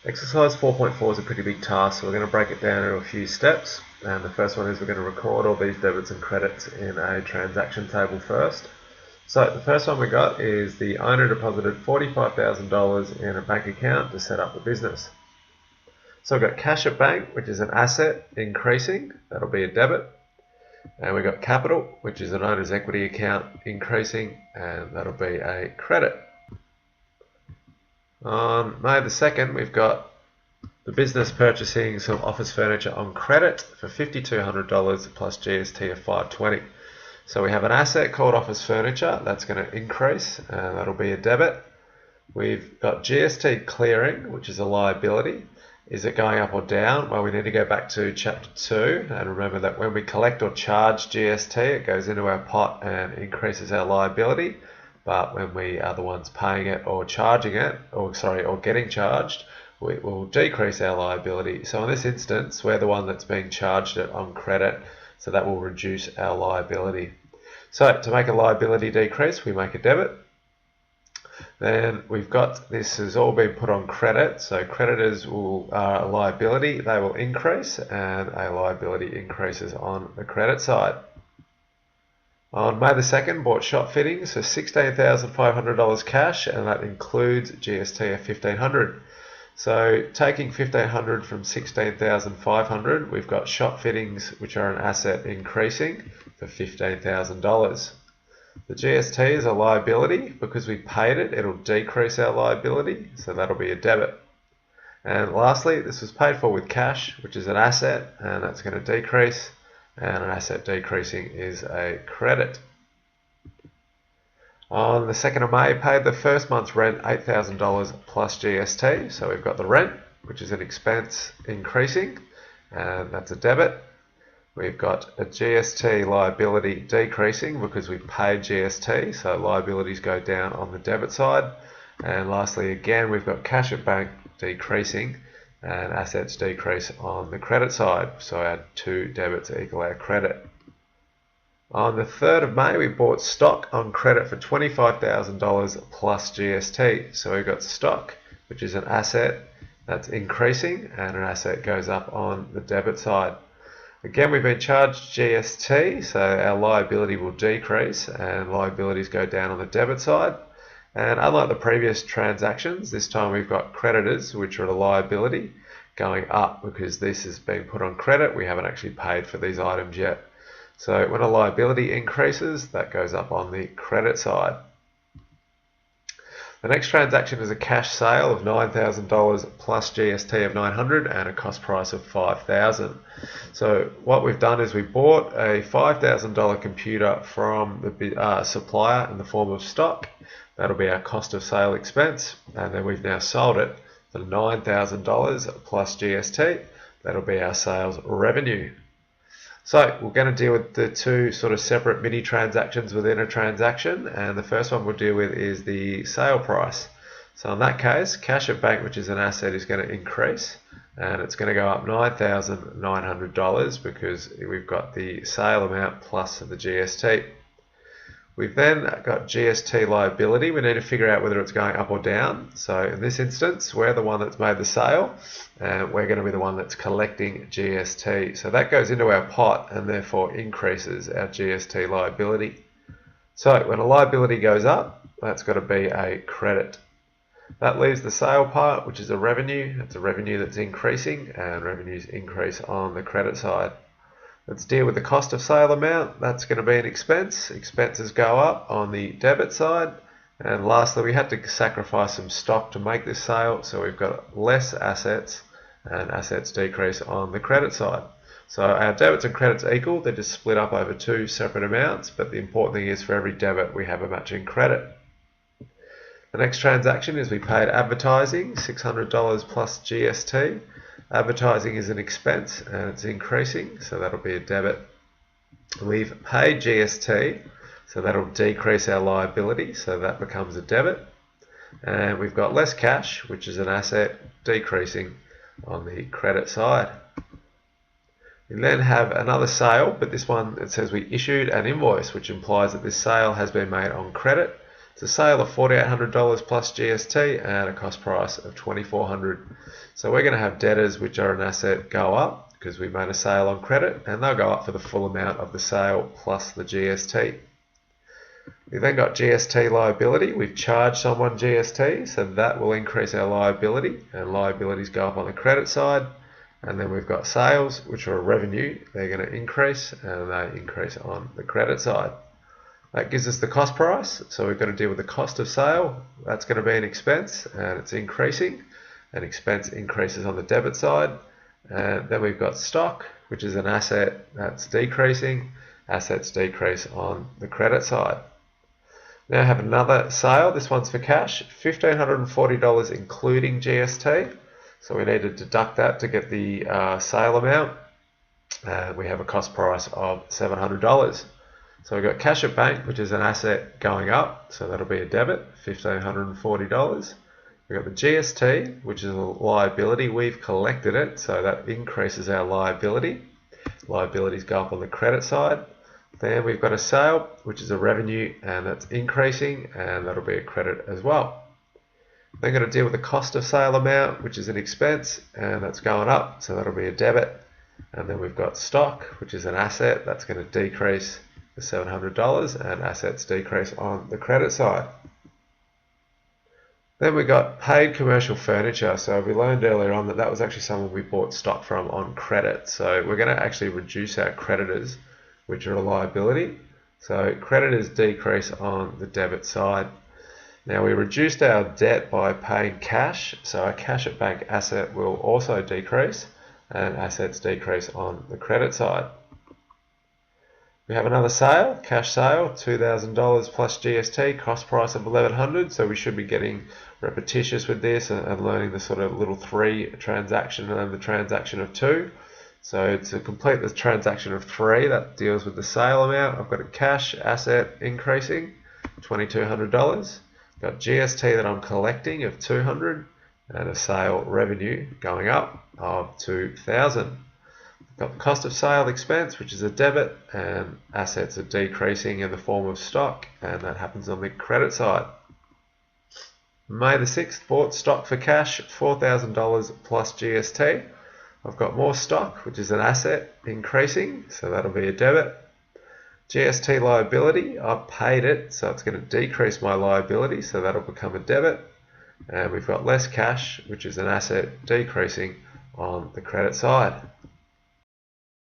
Exercise 4.4 is a pretty big task, so we're going to break it down into a few steps. And the first one is we're going to record all these debits and credits in a transaction table first. So the first one we got is the owner deposited $45,000 in a bank account to set up the business. So we've got cash at bank, which is an asset increasing, that'll be a debit. And we've got capital, which is an owner's equity account increasing, and that'll be a credit. On May the 2nd, we've got the business purchasing some office furniture on credit for $5,200 plus GST of $520. So we have an asset called office furniture, that's going to increase, and that'll be a debit. We've got GST clearing, which is a liability. Is it going up or down? Well, we need to go back to chapter 2 and remember that when we collect or charge GST, it goes into our pot and increases our liability. But when we are the ones paying it or charging it, or getting charged, we will decrease our liability. So in this instance, we're the one that's being charged it on credit, so that will reduce our liability. So to make a liability decrease, we make a debit. Then we've got, this has all been put on credit, so creditors are a liability, they will increase, and a liability increases on the credit side. On May the 2nd, bought shop fittings for $16,500 cash, and that includes GST of $1,500. So taking $1,500 from $16,500, we've got shop fittings, which are an asset increasing for $15,000. The GST is a liability. Because we paid it, it'll decrease our liability, so that'll be a debit. And lastly, this was paid for with cash, which is an asset, and that's going to decrease, and an asset decreasing is a credit. On the 2nd of May, paid the first month's rent $8,000 plus GST, so we've got the rent, which is an expense increasing, and that's a debit. We've got a GST liability decreasing because we paid GST, so liabilities go down on the debit side. And lastly, again, we've got cash at bank decreasing and assets decrease on the credit side. So our two debits equal our credit. On the 3rd of May, we bought stock on credit for $25,000 plus GST. So we've got stock, which is an asset that's increasing, and an asset goes up on the debit side. Again, we've been charged GST, so our liability will decrease and liabilities go down on the debit side. And unlike the previous transactions, this time we've got creditors, which are a liability, going up because this has been put on credit. We haven't actually paid for these items yet. So when a liability increases, that goes up on the credit side. The next transaction is a cash sale of $9,000 plus GST of $900 and a cost price of $5,000. So what we've done is we bought a $5,000 computer from the supplier in the form of stock. That'll be our cost of sale expense, and then we've now sold it for $9,000 plus GST. That'll be our sales revenue. So we're going to deal with the two sort of separate mini transactions within a transaction, and the first one we'll deal with is the sale price. So in that case, cash at bank, which is an asset, is going to increase, and it's going to go up $9,900 because we've got the sale amount plus the GST. We've then got GST liability. We need to figure out whether it's going up or down. So in this instance, we're the one that's made the sale, and we're going to be the one that's collecting GST. So that goes into our pot and therefore increases our GST liability. So when a liability goes up, that's got to be a credit. That leaves the sale part, which is a revenue. It's a revenue that's increasing, and revenues increase on the credit side. Let's deal with the cost of sale amount. That's going to be an expense. Expenses go up on the debit side. And lastly, we had to sacrifice some stock to make this sale, so we've got less assets, and assets decrease on the credit side. So our debits and credits are equal. They're just split up over two separate amounts, but the important thing is for every debit we have a matching credit. The next transaction is we paid advertising, $600 plus GST. Advertising is an expense and it's increasing, so that'll be a debit. We've paid GST, so that'll decrease our liability, so that becomes a debit. And we've got less cash, which is an asset, decreasing on the credit side. We then have another sale, but this one, it says we issued an invoice, which implies that this sale has been made on credit. It's a sale of $4,800 plus GST and a cost price of $2,400. So we're going to have debtors, which are an asset, go up because we made a sale on credit, and they'll go up for the full amount of the sale plus the GST. We've then got GST liability. We've charged someone GST, so that will increase our liability, and liabilities go up on the credit side. And then we've got sales, which are revenue. They're going to increase, and they increase on the credit side. That gives us the cost price, so we've got to deal with the cost of sale. That's going to be an expense, and it's increasing. An expense increases on the debit side. And then we've got stock, which is an asset that's decreasing. Assets decrease on the credit side. Now I have another sale. This one's for cash, $1,540 including GST. So we need to deduct that to get the sale amount. We have a cost price of $700. So we've got cash at bank, which is an asset going up. So that'll be a debit, $1,540. We've got the GST, which is a liability. We've collected it, so that increases our liability. Liabilities go up on the credit side. Then we've got a sale, which is a revenue, and that's increasing, and that'll be a credit as well. Then going to deal with the cost of sale amount, which is an expense, and that's going up, so that'll be a debit. And then we've got stock, which is an asset, that's going to decrease to $700, and assets decrease on the credit side. Then we got paid commercial furniture. So we learned earlier on that that was actually someone we bought stock from on credit. So we're going to actually reduce our creditors, which are a liability. So creditors decrease on the debit side. Now we reduced our debt by paying cash. So our cash at bank asset will also decrease, and assets decrease on the credit side. We have another sale, cash sale, $2,000 plus GST, cost price of $1,100. So we should be getting repetitious with this and learning the sort of little 3 transaction and then the transaction of 2. So to complete the transaction of 3, that deals with the sale amount. I've got a cash asset increasing, $2,200. Got GST that I'm collecting of $200, and a sale revenue going up of $2,000. Got the cost of sale expense, which is a debit, and assets are decreasing in the form of stock, and that happens on the credit side. May the 6th, bought stock for cash, $4,000 plus GST. I've got more stock, which is an asset increasing, so that'll be a debit. GST liability, I've paid it, so it's going to decrease my liability, so that'll become a debit. And we've got less cash, which is an asset decreasing on the credit side.